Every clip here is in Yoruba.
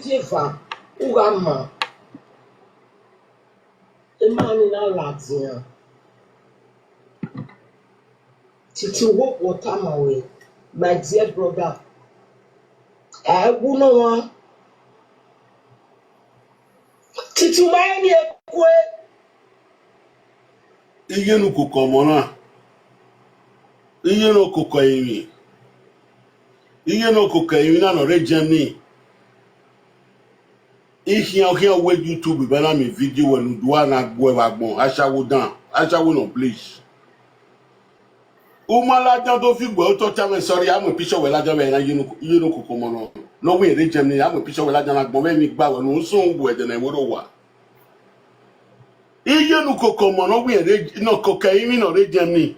Jefa, Ugama, a man in our Latin. Titi walk what time away, my dear brother. I wouldn't want Titi Mani a Iyenukokomon. Iyenukokomon. Iyenukokomon na no Germany. Here with YouTube bana me video when do na gbo ewagbon asawo down. Asawo no please. Umalajan to fi gbo to tell me sorry I'm a picture we lajan we na Iyenukokomon. No we Germany I'm a picture we lajan agbon we mi gba we no so ngbo e de na woro wa. Iyenukokomon no we no cocaine no Germany.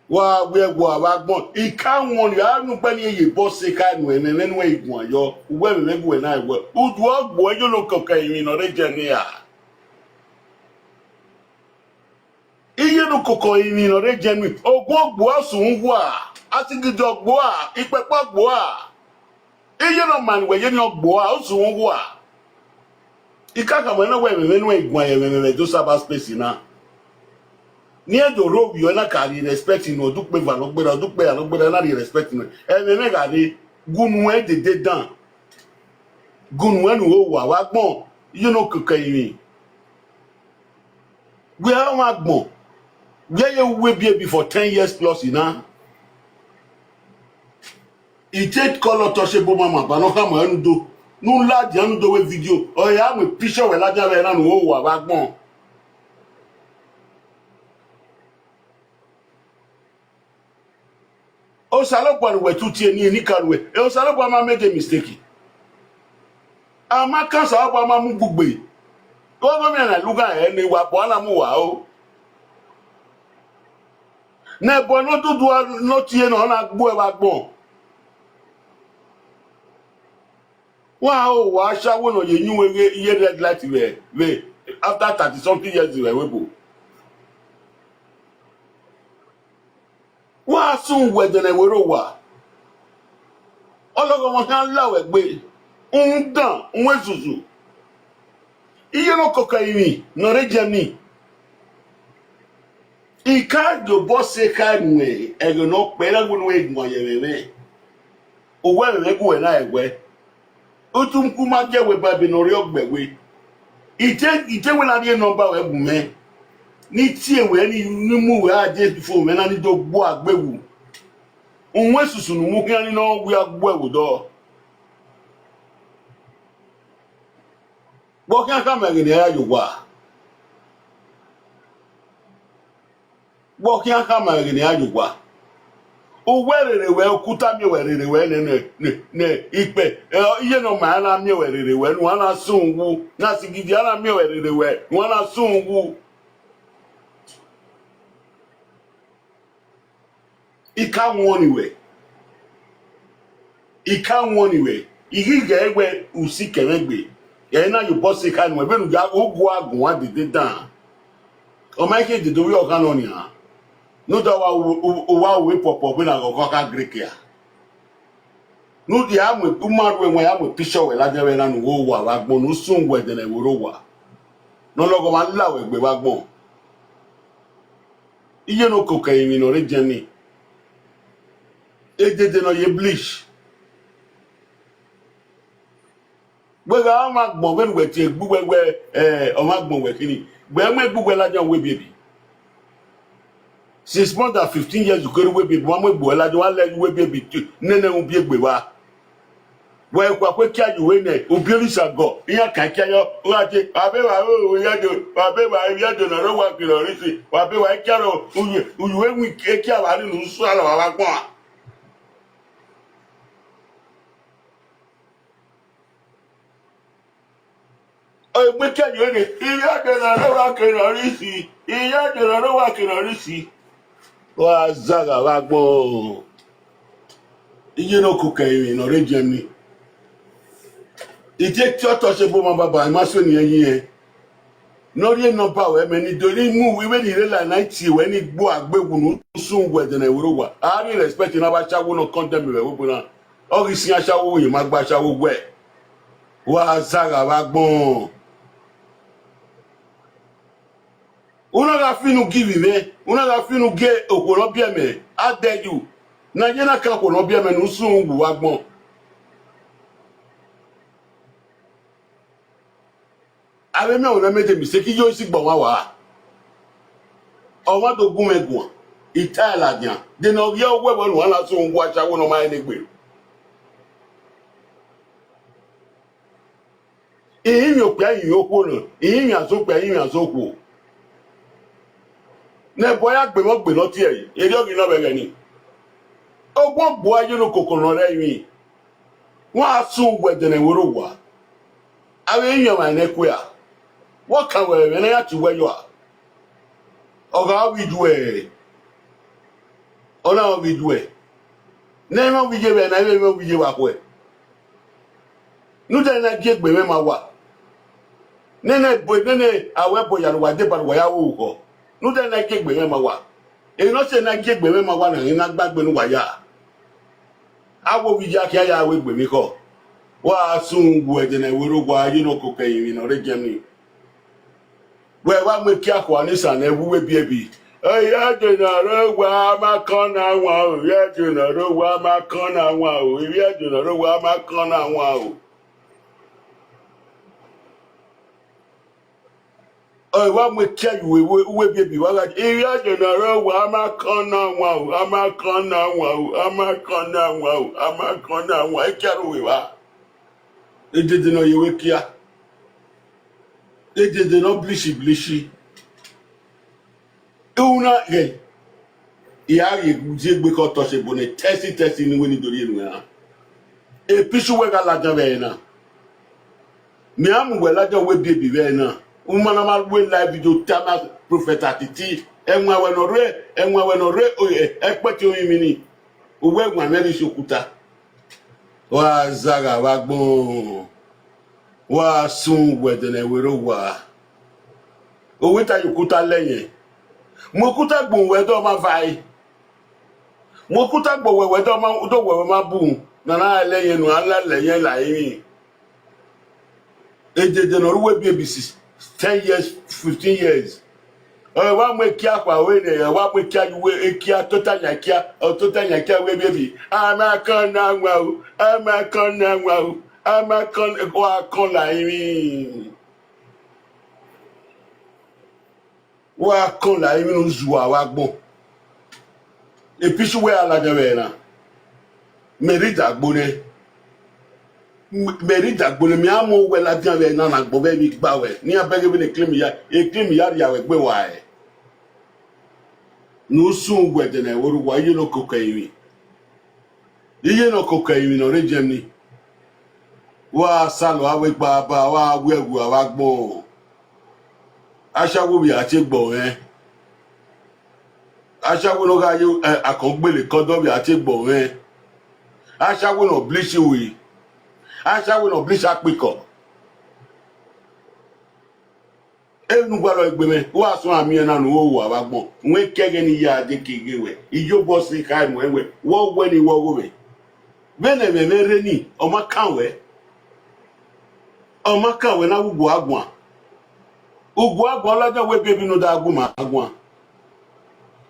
Wa we agbon I can won you anu pe ni ye boss e ka nu ene nenu egun ayo we me na we udu ogbo Iyenukokomon no Germany a Iyenukokomon no Germany ogun ogbo asun wa atigide ogbo a ipepo ogbo a Iyenoman we ye ni ogbo a asun wa ikaka mo na we nenu egun ayo me do saba space na near the road you na carry respecting no dupe va no gbera na respecting me ga ni gunu e de dan gunu enu o wa gbon Iyenukokomon we are wa gbon we be for 10 years plus ina it take color touchable mama ba no ka mo enu do nu la di anu do we video o ya mo picture we la ja we na no o wa gbon o salopon we tutie ni kanwe e o salopon ma make a mistake ama kan salopon ma mu gbugbe o go mi na luga e ni wa po na mu wa o na bo no dudu no tie no na gbo e wa gbon wa o wa shawo no ye nyu we iye red light we after 30 something years we bo wa sun we de na wero wa ologo mo kan lawe gbe dan nwe zuzu Iyenukokomon no Germany ika do boss e ka nwe e go no pe na gunu e gbo yere o we re go na egwe o tun ku ma je we ba bi no ri ogbewe ite we na die number we bu me ni tie we ni mu we aje before me na ni do gbo agbewu onwe susu nu mu kan ni no we agbo ewu do bo kan ka me ni ayo wa bo kan ka me ni ayo wa o werere we okuta mi werere we ne ipe Iyenoman na mi werere we nu ana sunwu na sigidi ana mi werere we nu ana sunwu ika won iwe igi ga egbe usi kemegbe ye na you boss e ka nu be nu ja ogu agun wa dede dan o ma ke de do wi o kan oni ha no da wa we popo we na go ka greek ya no di amu umaru we amu picture we la je na nu wo wa gbon nu sun we de na woro wa no logo ma la we gbe wa gbon Iyenukokomon no Germany edede no ye bleach gbega ma gbon we we ti gbugbe o ma gbon we kini gbe me gbugbe lajan we baby since more than 15 years ago we baby wa mo gbo lajan wa le we baby nene un bi egbe wa we kwa pe ki aju we ne obiorisa go iya kan ki ayo o aje abewa o yado na ro wa kiro risi wa be wa kiaro uyu we ki awa ni nu su ala wa gbon o gbe ki aju ne iyado na ro wa kiro risi wa zaga wa gbon Iyenukokomon no Germany ite ti o to se bo ma baba ma so ni yin e no ri number we me ni do ni mu we ni re la 90 we ni gbo agbewu nu sun gwe de na woro wa a ri respect na ba chawo no condemn we bo na Orisi ashawo yi magba ashawo gwe. Wa zaga wa gbon. Una ga finu give me. Una ga finu ge okoro bieme. I dare you. Na yena kan okoro bieme nu sun wu wa gbon. Ave me ona mede mistake yo si gbon wa. Ọmọ tó gún ẹ̀gùn ìta ìlàjàn dènà ọ̀yẹ́ owó ẹ̀wọ̀n wọn láti ohun wá aṣáwó náà máa ń gbé. Ìyìn òpè ẹ̀yìn okó nà ìyìn àsopè ẹ̀yìn àsopò. Ní bọ́yá gbèmọ́ tí ẹ̀yìn èdè ọ̀gbìn náà bẹ̀rẹ̀ ni. Ọgbọ́n bu Iyenukokomon rẹ̀ yìí. Wọ́n á sún wẹ̀dẹ̀nẹ̀ wúrò wá. Àwọn èèyàn wà ní ẹ̀kú yà. Wọ́n kà wẹ̀rẹ̀ ní láti wẹ́yọ̀ à. Ọ̀gá wíjú ẹ̀ ọ̀nà wíjú ẹ̀ nẹ́ẹ̀mọ́ wíjẹ́ bẹ̀ náà ẹ̀mọ́ wíjẹ́ wà pọ̀ ẹ̀ núdẹ̀ náà gé gbèmẹ́ máa wà nẹ́ẹ̀nẹ́ àwẹ̀ bọ̀ yàrá dé balùwà yà wò kọ́ núdẹ̀ náà gé gbèmẹ́ máa wà èyí náà sẹ́ náà gé gbèmẹ́ máa wà nàní náà gbàgbé ní wàyà àwọ̀ wíjẹ́ akíá yà àwẹ̀ gbèmẹ́ kọ́ wà á sún wù ẹ̀dẹ̀ náà wéró wà Iyenukokomon yìí nà ọ̀rẹ́ jẹ́mi wẹ́ẹ́ wá mú kí àkọ́ ànísàn ẹ̀ wúwé bíẹ́bí. Ẹyẹ jìnnàró wa máa kán náà wọn o, ìyá jìnnàró wa máa kán náà wọn o, ìyá jìnnàró wa máa kán náà wọn o. Ọ̀rẹ́ wa mú kí àyùwé wúwé bíẹ́bí wá láti ìyá jìnnàró wa máa kán náà wọn o, a máa kán náà wọn o, a máa kán náà wọn o, a máa kán náà wọn o, ẹ kí àrùwé wa. Èdèdè náà yẹwé kíá. Èdèdè náà bílíṣì. Una ye ya ye gbe ko to se bone testi ni weni dori enu ya e pisu we ga la jan be na mi am we la jan we baby be na uma na ma we live video tama prophet Atiti enwa we no re o e peti oyin mi ni o we gwan meri sokuta wa zaga wa gbon wa sun we de na wero wa o we ta yokuta leyin mo kuta gbon we do ma vai mo kuta gbo we do ma bu na na leyin nu ala leyin la yin ejeje no ruwe bi ebisi 10 years 15 years wa mo ki akwa we ne wa mo ki ajuwe ekia total yakia we baby ama kan na nwa o ama kan na nwa o ama kan wa kan la yin wa kan la yin nu zuwa wa gbon e pisu we ala jawe na merida gbone mi amo we la jawe na na gbo be mi gba we ni abege bi le claim ya we gbe wa e no sun gwe de na woru wa Iyenukokomon no re jemni wa salo awe gba ba wa wewu wa gbon aṣáwó bi àti gbọ̀ ẹ́ aṣáwó ló ga yó àkọ́gbélé kọ́dọ̀ bi àti gbọ̀ ẹ́ aṣáwó náà blíṣì wì aṣáwó náà blíṣì àpìkọ̀ ẹnu gbọ́dọ̀ ìgbẹ́mẹ́ wọ́n àsún àmì ẹ̀ náà ló wò àwa gbọ̀n wọ́n kẹ́gẹ́ ní ìyá adé kéèké wẹ̀ ìjó bọ́ sí ká ẹ̀mọ́ ẹ̀wẹ̀ wọ́n wẹ́ ní wọ́wọ́ wẹ̀ bẹ́ẹ̀ mẹ́mẹ́ rẹ́ ní ọmọ kàwẹ́ náà wùgbọ́ àgbọ̀n ugwu agwa laja we bi ebinu da aguma agwa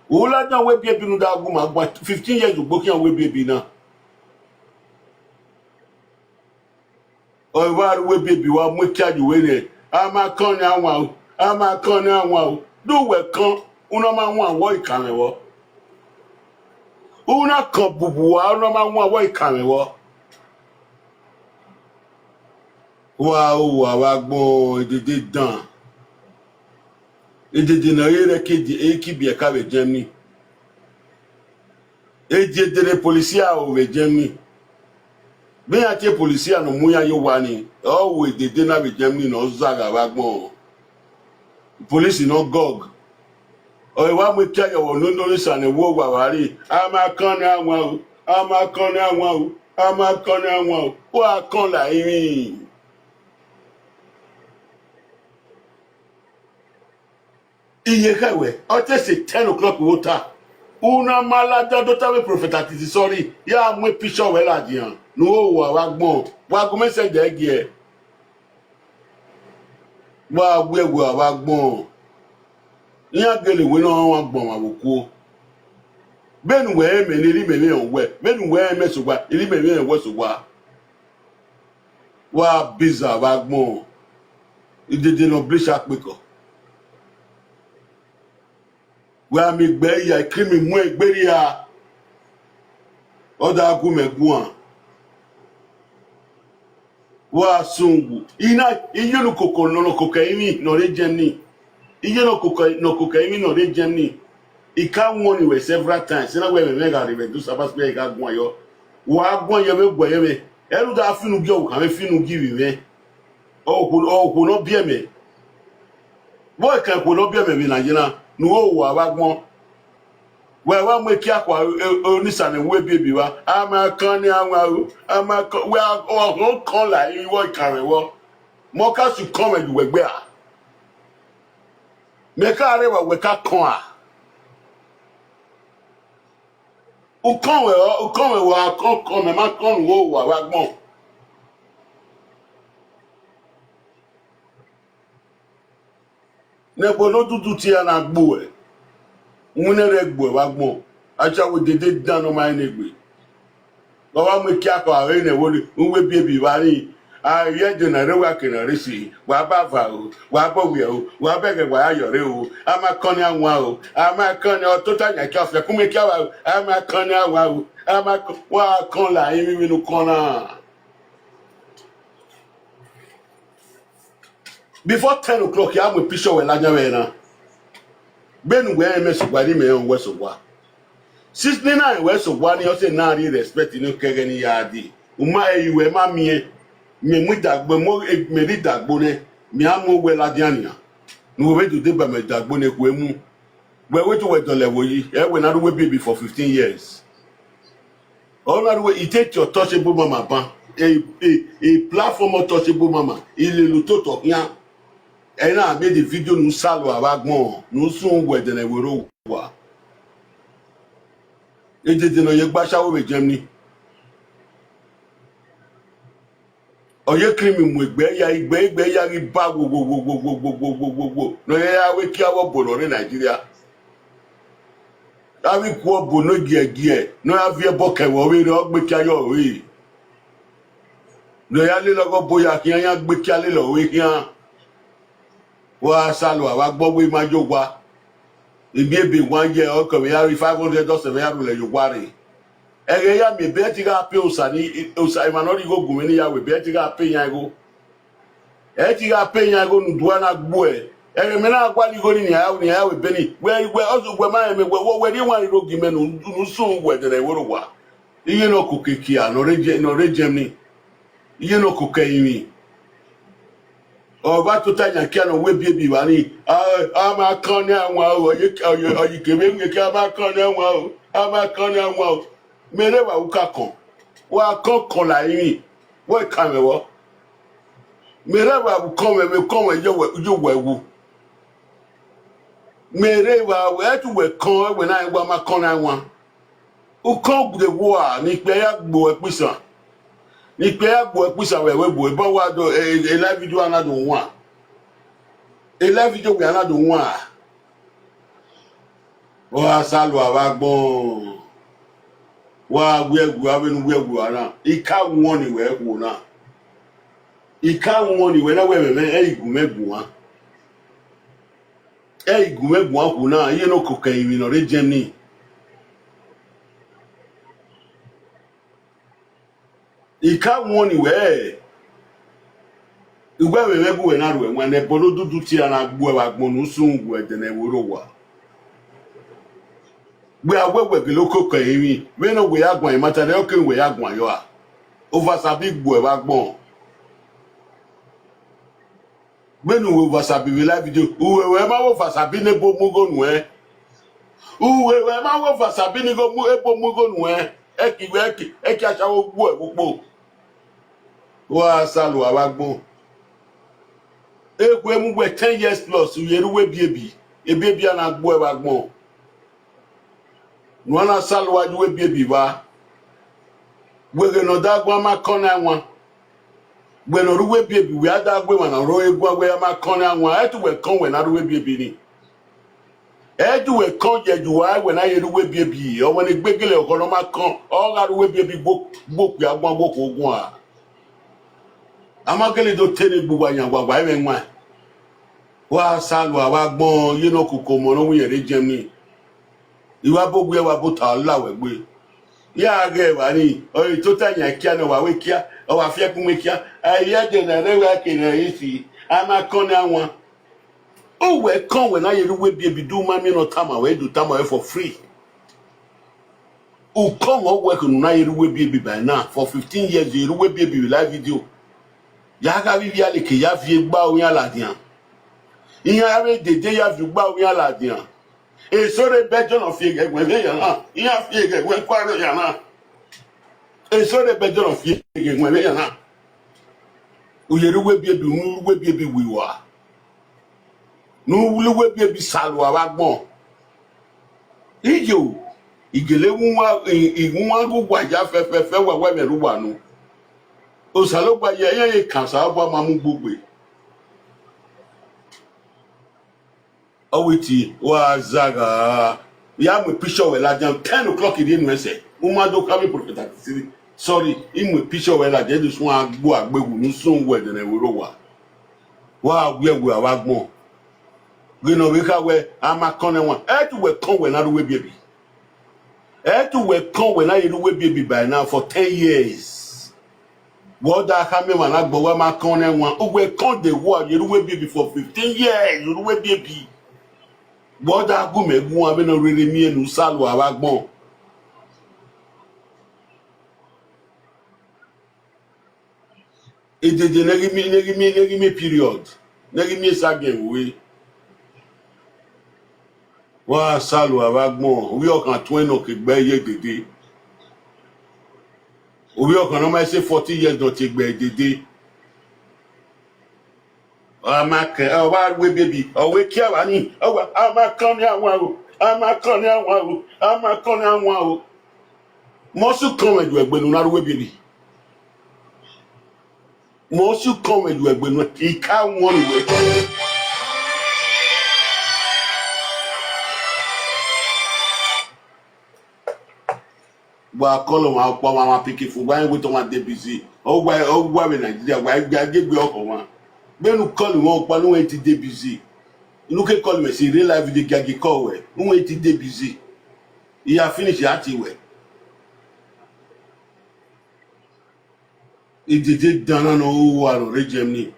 o laja we bi ebinu da aguma agwa 15 years ugbo ki an we bi ebina o wa we bi ebi wa mu ki aju we re ama kan ni awon o do we kan una ma won awo ikanre wo una kan bubu wa una ma won awo ikanre wo wa o wa gbon edede dan edede na yere ki bi eka be Germany edede polisia o be Germany be ati polisia no muya yo wani o we edede na be Germany no zaga wa gbon police no gog o wa mu tia yo no no san wo wa wari ama kan na won o wa kan la yin iye kawe o te say 10 o'clock water Una malada dota we prophet Atiti sorry. Ya mwe picture we la diyan. No wa gbon. Wa go message gie. Wa we wa gbon. Yan gele we no wa gbon wa ku. Ben we me ni ri me me on we. Ben we me so gba, ri me me we so gba. Wa biza wa gbon. Idede no blish apeko. Wa mi gbe ya krimi mu egberi ya. Oda agu meguan. Wa sungu. Iyenukokomon no kokaini no rejeni. Iyenukokomon no kokaini no rejeni. He can't warn you several times. You know where we make a do sabas be ga gun yo. Wa gun yo me gbo yo me. Eru da finu gi o kan me finu gi wi me. O no bie me. Boy kan ko no bie me bi na jina. Nu o wa gbon. Wa mo ki akwa onisa ne we bie bi wa. Ama kan ni anwa o. Ama we o kan la iwo ikare wo. Mo ka su come and we gbe a. Me ka re wa we ka kan a. O kan we wa kan me ma kan wo wa gbon. Ne bono dudu ti ana gbo e. Nwune re gbo wa gbon. Acha we dede dan no ma negbe. Lo wa mo ki akọ are ne wo nwe biebi wa ni. A ye de na re wa ke na re si. Wa ba va o, wa bo we o, wa bege wa ayore o. Ama kan ni anwa o. Ama kan ni o to ta nya ki afi ku me ki wa. Ama kan ni anwa o. Ama wa kan la yin mi nu kan na. Before 10 o'clock, you have a picture with Lajavena. Ben where me so body me on West of Wa. 69 West of One, you say now you respect no kegani yadi. Uma you were mammy, me with that, but more me did that bone, me amo well Ladiania. No way to deba me that bone quemu. Where we to wait the level ye, when I will be for 15 years. All that way, you take your touchable mama, a platform of touchable mama, il est le toto, yeah. And I made the video no salwa wagbon no sun we de na wero wa. E de no ye gbashawo be Germany. Oye krimi mu egbe ya ri ba go. No ya we ki awo bo lori Nigeria. Awi ku obo no gie. No ya vie bo kewo we ri ogbe ki ayo we. No ya le logo boya ki yan gbe ki ale lo we ki yan. Wa salwa wa gbo we ma jo wa ebi ebe 1 year o ko me ya $500 me ya ru le yo ware ere ya me be ti ga pe osa ma no ri go gun me ni ya we be ti ga pe yan go e ti ga pe yan go nu duwa na gbo e ere me na gwa ni go ni ya we be ni we ozo gwe ma me we ni wan ro gi me nu sun we de we ro wa iye no ko keki a no rejem ni iye no ko kayimi. Ọba tó tàjà kí àná wé bíbí wà ní a máa kán ní àwọn ọyí kèmé ń kí a máa kán ní àwọn a máa kán ní àwọn mẹ́rẹ́ wà wúkà kan wà kán láyé wọ́n ìka mẹ́wọ́ mẹ́rẹ́ wà kán mẹ́wẹ́ kán wẹ̀ yóò wẹ̀ wù mẹ́rẹ́ wà ẹ̀tù wẹ̀ kán ẹ̀wẹ̀ náà wà máa kán ní àwọn ó kán gbèdé wọ́ à ní pẹ́ yà gbò ẹ̀ písàn. Ni pe agbo episa wewe bo ebo wa do live video anado nwa live video we anado nwa wa salu awagbon wa gwegu abenu gwegu ara ika won ni we ku na ika won ni we na we me igumegu wa igumegu ku na Iyenukokomon no rejem ni. Ika won ni we igwe we bu we na ru enwe na bolo dudu ti na gbo wa gbon nu sun gbo de na woro wa gbe agwegwe ke Iyenukokomon we no we agbon e mata de o ke we agbon yo a over sabi gbo e wa gbon gbe nu we over sabi we live video we ma wo fa sabi ne bo mugo nu e we ma wo fa sabi ni go mu e bo mugo nu e eki asawo gbo e pupo wa salu awagbon ekwe mu gbe 10 years plus yeruwe biebi ebiebi ana gbo e wagbon Nwana salwa we baby ba. We no dagwa ma kona nwa. We no ruwe baby we adagwe ma na ro egwa we ma kona nwa. Etu we kon we na ruwe baby ni. Etu we kon je juwa we na ye ruwe baby. O woni gbegele okono ma kon. O ga ruwe baby gboku agbon gboku ogun a. Amagele do tene gbuwa yan gbagba e nwa. Wa salwa wa gbon Iyenukokomon no wi ere jemi. Iwa bogwe wa bota lawe gbe. Ya ge wa ni o to tanya kia no wa we kia o wa fie kun we kia aye de na re wa ke na yisi ama kon na won o we kon we na ye we bi do ma mi no tama we do tama we for free o kon o we kun na ye we bi by now for 15 years ye we bi live video ya ga bi ale ke ya fi gba o yan ladian iya re dede ya fi gba o yan ladian e sore bejon of ye egwen le yan na iya fi egwen kwaro yan na e sore bejon of ye egwen le yan na o ye ruwe bi nu ruwe bi wiwa nu ruwe bi salwa wa gbon ijo igele wunwa iwunwa gugwa ja fefe wewe me ruwa nu o salogba ye kan sa gba ma mu gbogbe Awiti wa zaga ya mu picture we la jam 10 o'clock in the NSA umado kami prophet Atiti sorry imu picture we la je du sun agbo agbegu nu sun we de na woro wa agbewu awagbon we no we ka we ama kon won e tu we kon we na do we baby e tu we kon we na you we baby by now for 10 years what that ha me man agbo wa ma kon won o we kon the war you we baby for 15 years you we baby Boda gumegun abeno rere mi enu salu awagbon ejeje negi mi period negi mi sagen we wa salu awagbon obi okan tun eno ke gbe ye dede obi okan no ma say 40 years don ti gbe dede Amake wa we baby o we kia wa ni o wa amakan ni awon o mo su kon edu egbenu na we baby mo su kon edu egbenu ika won we wa kolo ma po ma pikin fu wa we to ma dey busy o wa we Nigeria wa gbagbe oko wa benu call won pa nu eti dey busy inu ke call me si real life video gagi call we nu eti dey busy ya finish ati we idede dana no wa ro rejem ni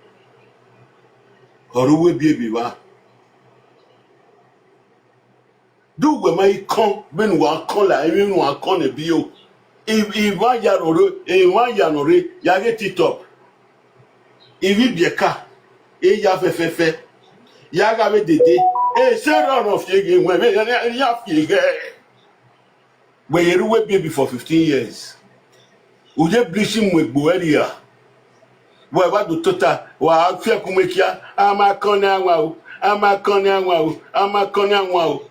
oru we bi wa do we mai kon benu wa kon la emi nu wa kon e bi o e wa ya no re ya get it up ibi bieka e ya fefefe ya ga be dede e se run of ye when ya fiege we yeru we baby for 15 years uje blishing we gbo area we ba do total wa fi akumekia ama kon anwa o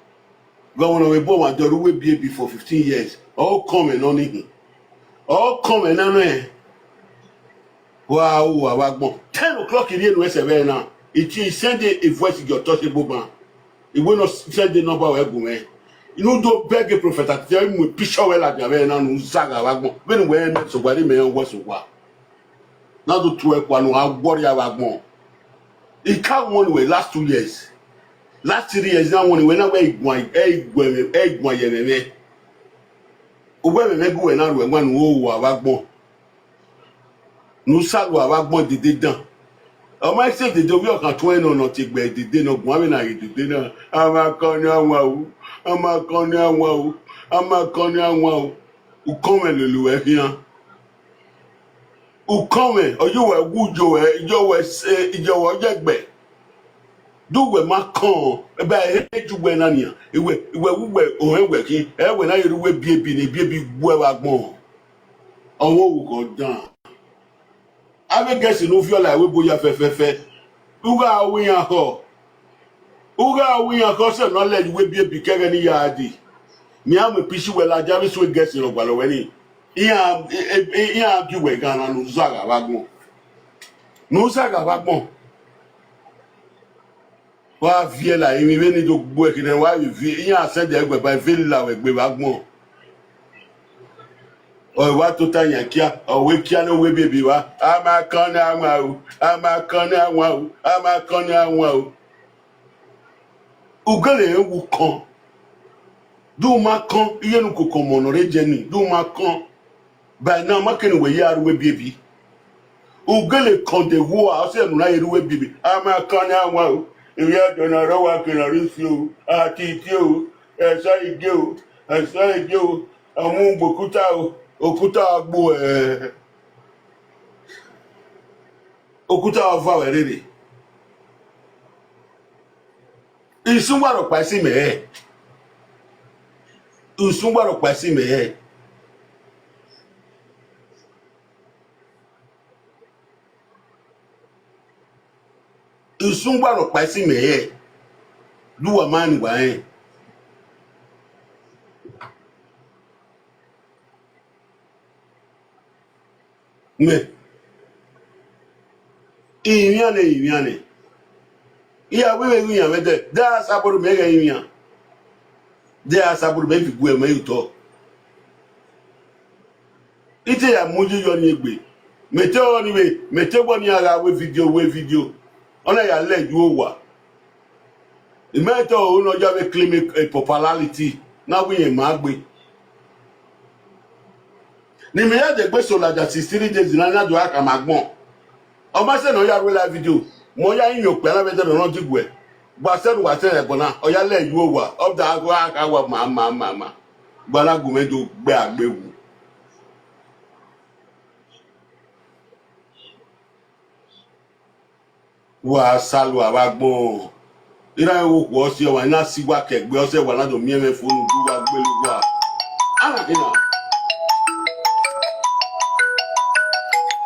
governor we bo wa do we baby for 15 years all come and on him all come and on Wow, awagbon 10 o'clock in the NSA now. It is send a voice your touchable man. It will not send the number of man. You know, do beg a prophet at tell him with picture well at the now no saga awagbon. When we met so body me was wa. Now do 12 one worry awagbon. It can't one way last 2 years. Last 3 years now one when I egwan yeme. Owe me go na ro egwan wo awagbon. Nous saluons awagbon dede dan o ma se dede obi okan tun eno no ti gbe dede no gun abi na dede na amakan ni awon o u come lelu e fian u come ojo we wujo e ijo we jegbe do we ma kan e ba ejugbe na niyan iwe wuwe o hewe kin e we na yeru we biebi gbu awagbon owo wu ko dan ave guess no feel like we boya fefefe uga wiyan ko se no le we bi kere ni yaadi me am a pishi wela javis we gets in ogwalo weni iya giwe gana no zaga wagbon wa vie la imi we ni do gbo e kire wa vie iya se de egbe ba vie la we gbe wagbon o wa to tanya kia o we kia no we bebi wa ama kan na anwa o ugele ewu kan do ma kan Iyenukokomon re jeni do ma kan by now makeni we ya we bebi ugele kan de wo a se nu na yeru we bebi ama kan na anwa o iya do na ro wa kin ri fi o Atiti o esa ige o amu gbokuta o okuta agbo okuta ova werere isunwaro pa si me isunwaro pa si me isunwaro pa si me duwa mani wa me iwiane iya wewe wiyan wede da saburu mega wiyan da saburu be fi gu e me uto ite ya muju yo ni egbe mete o ni we mete bo ni ara we video ona ya leju owa imeto o no ja we claim popularity na wiyan ma gbe ni me ya de gbe so la ja 63 days na na do aka magbon o ma se no ya we live video mo ya yin ope la bete no ti gwe gba se wa se egbona o ya leju owa of the agwa aka wa ma gbala gumedo gbe agbewu wa salu abagbon ira wo ko si o wa na sigwa kegbe o se wa na do mi e me fonu du wa gbelu wa ala kina